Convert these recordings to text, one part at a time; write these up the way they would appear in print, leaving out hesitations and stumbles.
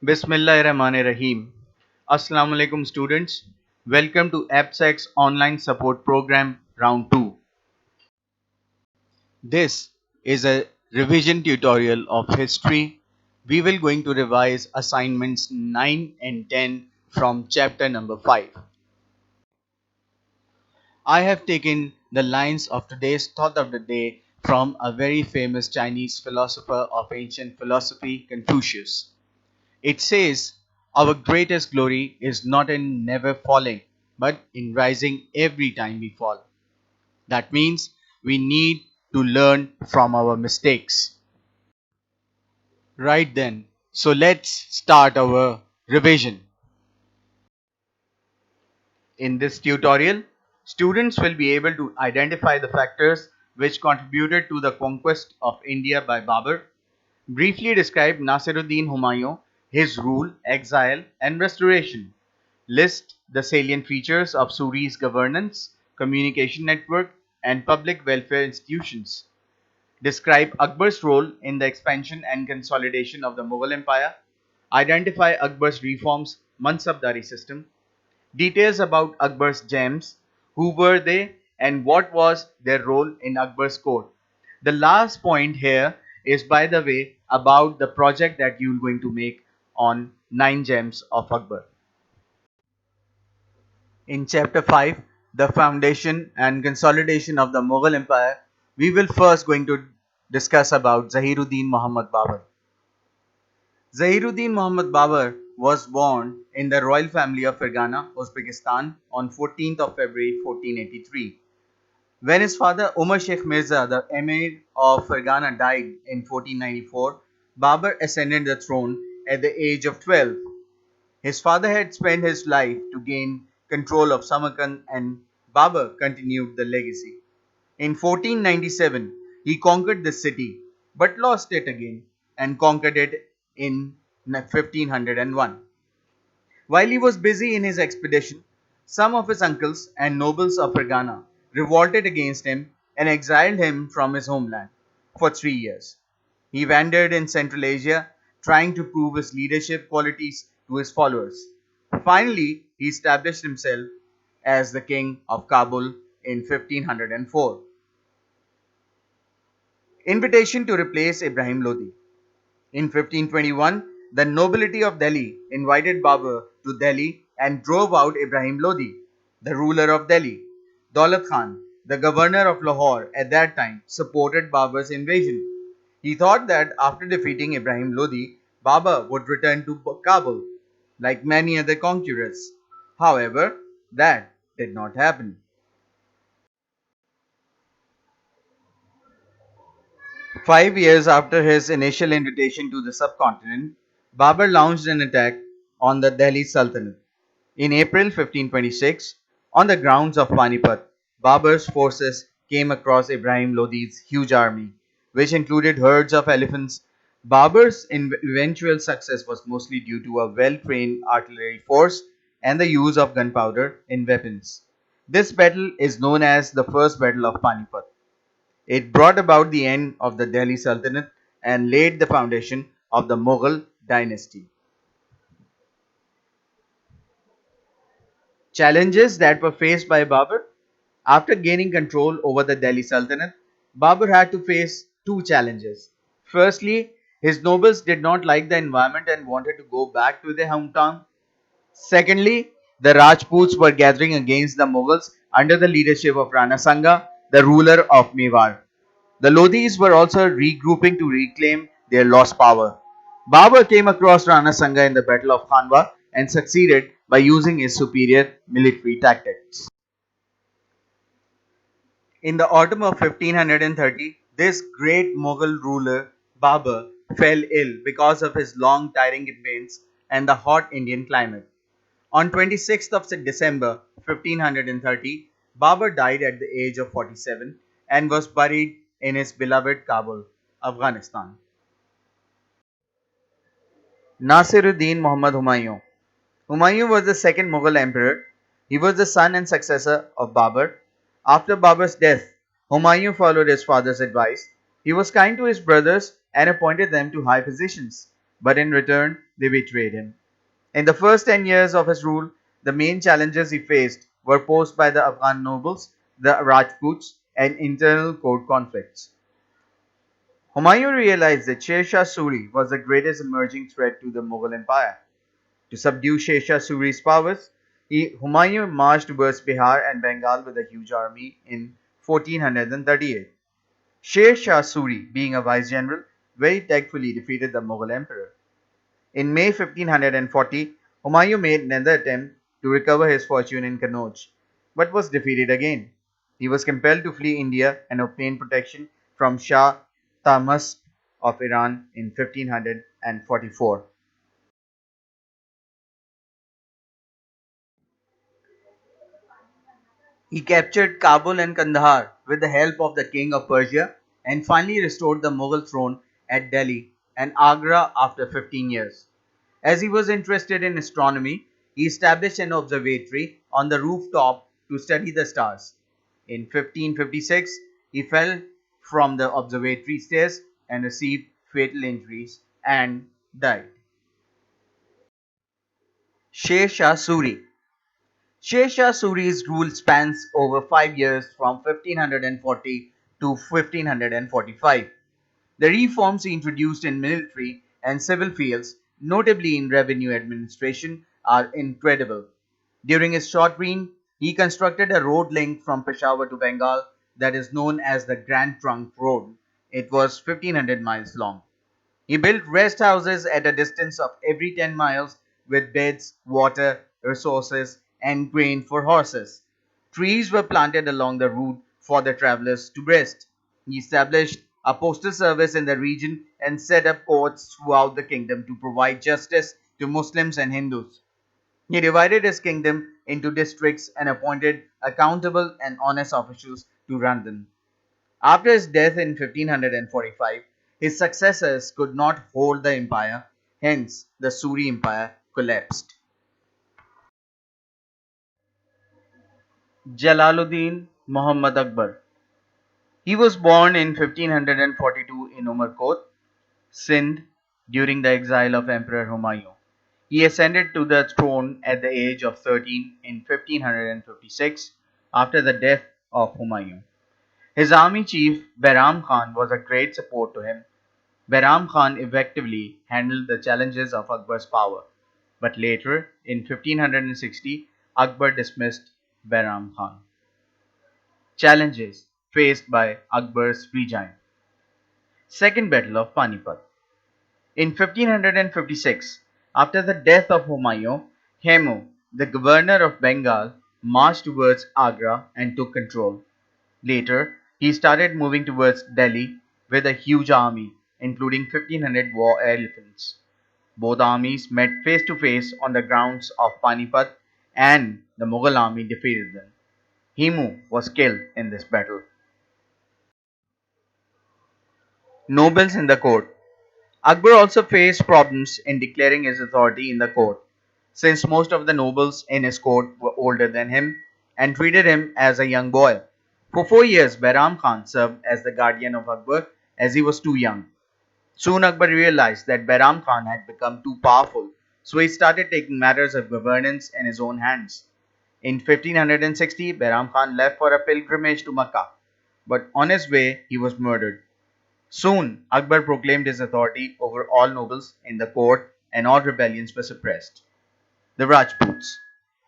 Bismillahirrahmanirrahim. Assalamu alaikum students. Welcome to AppSec's online support program round 2. This is a revision tutorial of history. We will going to revise assignments 9 and 10 from chapter number 5. I have taken the lines of today's thought of the day from a very famous Chinese philosopher of ancient philosophy, Confucius. It says, our greatest glory is not in never falling, but in rising every time we fall. That means we need to learn from our mistakes. Right then, so let's start our revision. In this tutorial, students will be able to identify the factors which contributed to the conquest of India by Babur, briefly describe Nasiruddin Humayun, his rule, exile, and restoration. List the salient features of Suri's governance, communication network, and public welfare institutions. Describe Akbar's role in the expansion and consolidation of the Mughal Empire. Identify Akbar's reforms, Mansabdari system. Details about Akbar's gems, who were they and what was their role in Akbar's court. The last point here is, by the way, about the project that you're going to make on 9 gems of Akbar. In chapter 5, the foundation and consolidation of the Mughal Empire, we will first going to discuss about Zahiruddin Muhammad Babur. Zahiruddin Muhammad Babur was born in the royal family of Fergana, Uzbekistan on 14th of February 1483. When his father Umar Sheikh Mirza, the Emir of Fergana, died in 1494, Babur ascended the throne at the age of 12. His father had spent his life to gain control of Samarkand, and Babur continued the legacy. In 1497, he conquered the city but lost it again and conquered it in 1501. While he was busy in his expedition, some of his uncles and nobles of Fergana revolted against him and exiled him from his homeland for 3 years. He wandered in Central Asia, trying to prove his leadership qualities to his followers. Finally, he established himself as the king of Kabul in 1504. Invitation to replace Ibrahim Lodi. In 1521, the nobility of Delhi invited Babur to Delhi and drove out Ibrahim Lodi, the ruler of Delhi. Daulat Khan, the governor of Lahore at that time, supported Babur's invasion. He thought that after defeating Ibrahim Lodi, Babur would return to Kabul, like many other conquerors. However, that did not happen. 5 years after his initial invitation to the subcontinent, Babur launched an attack on the Delhi Sultanate. In April 1526, on the grounds of Panipat, Babur's forces came across Ibrahim Lodi's huge army, which included herds of elephants. Babur's eventual success was mostly due to a well trained artillery force and the use of gunpowder in weapons. This battle is known as the First Battle of Panipat. It brought about the end of the Delhi Sultanate and laid the foundation of the Mughal dynasty. Challenges that were faced by Babur. After gaining control over the Delhi Sultanate, Babur had to face two challenges. Firstly, his nobles did not like the environment and wanted to go back to their hometown. Secondly, the Rajputs were gathering against the Mughals under the leadership of Rana Sanga, the ruler of Mewar. The Lodhis were also regrouping to reclaim their lost power. Babur came across Rana Sanga in the Battle of Khanwa and succeeded by using his superior military tactics. In the autumn of 1530, this great Mughal ruler Babur fell ill because of his long tiring campaigns and the hot Indian climate. On 26th of December 1530, Babur died at the age of 47 and was buried in his beloved Kabul, Afghanistan. Nasiruddin Muhammad Humayun. Humayun was the second Mughal emperor. He was the son and successor of Babur. After Babur's death, Humayun followed his father's advice. He was kind to his brothers and appointed them to high positions. but in return they betrayed him. In the first 10 years of his rule, the main challenges he faced were posed by the Afghan nobles, the Rajputs, and internal court conflicts. Humayun realized that Sher Shah Suri was the greatest emerging threat to the Mughal Empire. To subdue Sher Shah Suri's powers, Humayun marched towards Bihar and Bengal with a huge army in 1438. Sher Shah Suri, being a vice general, very tactfully defeated the Mughal emperor. In May 1540, Humayun made another attempt to recover his fortune in Kannauj, but was defeated again. He was compelled to flee India and obtain protection from Shah Tahmasp of Iran in 1544. He captured Kabul and Kandahar with the help of the king of Persia and finally restored the Mughal throne at Delhi and Agra after 15 years. As he was interested in astronomy, he established an observatory on the rooftop to study the stars. In 1556, he fell from the observatory stairs and received fatal injuries and died. Sher Shah Suri. Sher Shah Suri's rule spans over 5 years from 1540 to 1545. The reforms he introduced in military and civil fields, notably in revenue administration, are incredible. During his short reign, he constructed a road link from Peshawar to Bengal that is known as the Grand Trunk Road. It was 1500 miles long. He built rest houses at a distance of every 10 miles with beds, water, resources, and grain for horses. Trees were planted along the route for the travelers to rest. He established a postal service in the region and set up courts throughout the kingdom to provide justice to Muslims and Hindus. He divided his kingdom into districts and appointed accountable and honest officials to run them. After his death in 1545, his successors could not hold the empire, hence, the Suri Empire collapsed. Jalaluddin Muhammad Akbar. He was born in 1542 in Umarkot, Sindh, during the exile of Emperor Humayun. He ascended to the throne at the age of 13 in 1556 after the death of Humayun. His army chief Behram Khan was a great support to him. Behram Khan effectively handled the challenges of Akbar's power, but later, in 1560, Akbar dismissed Behram Khan. Challenges faced by Akbar's regime. Second Battle of Panipat. In 1556, after the death of Humayun, Hemu, the governor of Bengal, marched towards Agra and took control. Later, he started moving towards Delhi with a huge army, including 1500 war elephants. Both armies met face to face on the grounds of Panipat and the Mughal army defeated them. Hemu was killed in this battle. Nobles in the court. Akbar also faced problems in declaring his authority in the court, since most of the nobles in his court were older than him and treated him as a young boy. For 4 years, Behram Khan served as the guardian of Akbar as he was too young. Soon Akbar realized that Behram Khan had become too powerful, so he started taking matters of governance in his own hands. In 1560, Behram Khan left for a pilgrimage to Makkah, but on his way he was murdered. Soon, Akbar proclaimed his authority over all nobles in the court and all rebellions were suppressed. The Rajputs.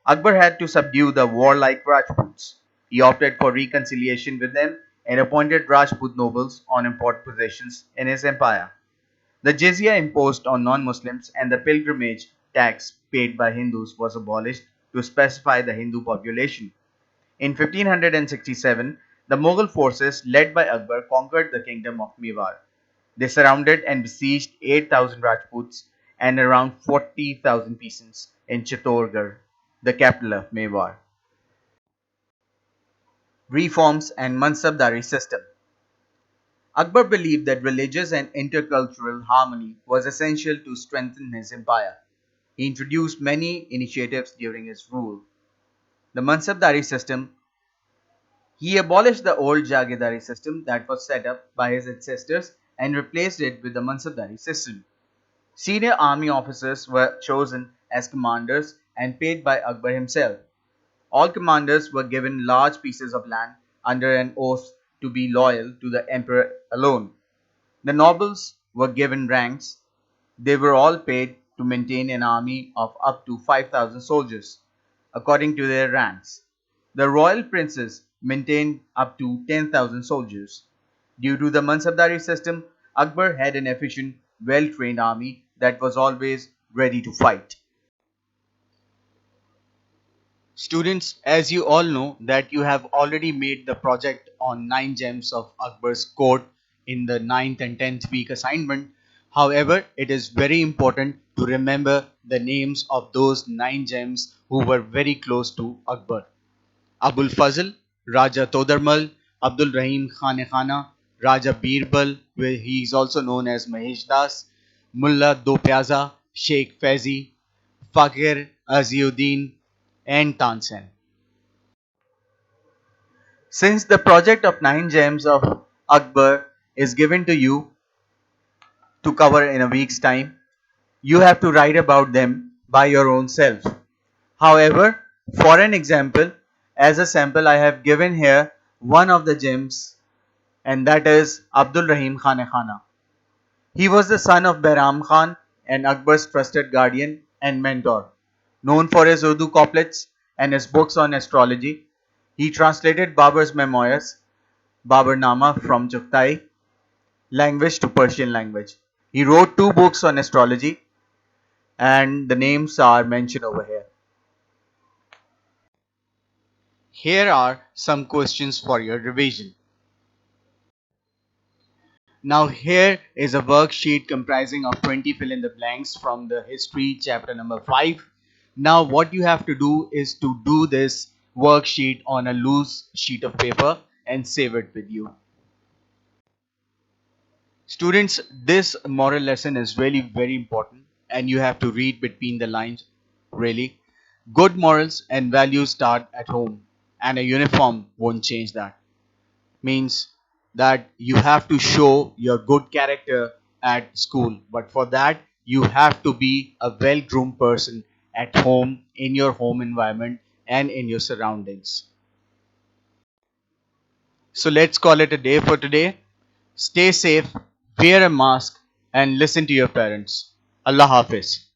Akbar had to subdue the warlike Rajputs. He opted for reconciliation with them and appointed Rajput nobles on important positions in his empire. The jizya imposed on non-Muslims and the pilgrimage tax paid by Hindus was abolished to specify the Hindu population. In 1567, the Mughal forces led by Akbar conquered the kingdom of Mewar. They surrounded and besieged 8,000 Rajputs and around 40,000 peasants in Chittorgarh, the capital of Mewar. Reforms and Mansabdari system. Akbar believed that religious and intercultural harmony was essential to strengthen his empire. He introduced many initiatives during his rule. The Mansabdari system. He abolished the old Jagidari system that was set up by his ancestors and replaced it with the Mansabdari system. Senior army officers were chosen as commanders and paid by Akbar himself. All commanders were given large pieces of land under an oath to be loyal to the emperor alone. The nobles were given ranks. They were all paid to maintain an army of up to 5,000 soldiers, according to their ranks. The royal princes maintained up to 10,000 soldiers. Due to the Mansabdari system, Akbar had an efficient, well trained army that was always ready to fight. Students, as you all know that you have already made the project on 9 gems of Akbar's court in the ninth and 10th week assignment. However, it is very important to remember the names of those 9 gems who were very close to Akbar. Abul Fazl, Raja Todarmal, Abdul Rahim Khan Khana, Raja Birbal, where he is also known as Mahesh Das, Mullah Do Pyaza, Sheikh Faizi, Fakir Aziuddin, and Tansen. Since the project of 9 gems of Akbar is given to you to cover in a week's time, you have to write about them by your own self. However, for an example, as a sample, I have given here one of the gems, and that is Abdul Rahim Khan Khana. He was the son of Behram Khan and Akbar's trusted guardian and mentor. Known for his Urdu couplets and his books on astrology, he translated Babur's memoirs, Baburnama from Chugtai language to Persian language. He wrote 2 books on astrology, and the names are mentioned over here. Here are some questions for your revision. Now here is a worksheet comprising of 20 fill in the blanks from the history chapter number 5. Now what you have to do is to do this worksheet on a loose sheet of paper and save it with you. Students, this moral lesson is really very important and you have to read between the lines really. Good morals and values start at home and a uniform won't change that. Means that you have to show your good character at school, but for that you have to be a well groomed person at home, in your home environment and in your surroundings. So let's call it a day for today. Stay safe, wear a mask and listen to your parents. Allah Hafiz.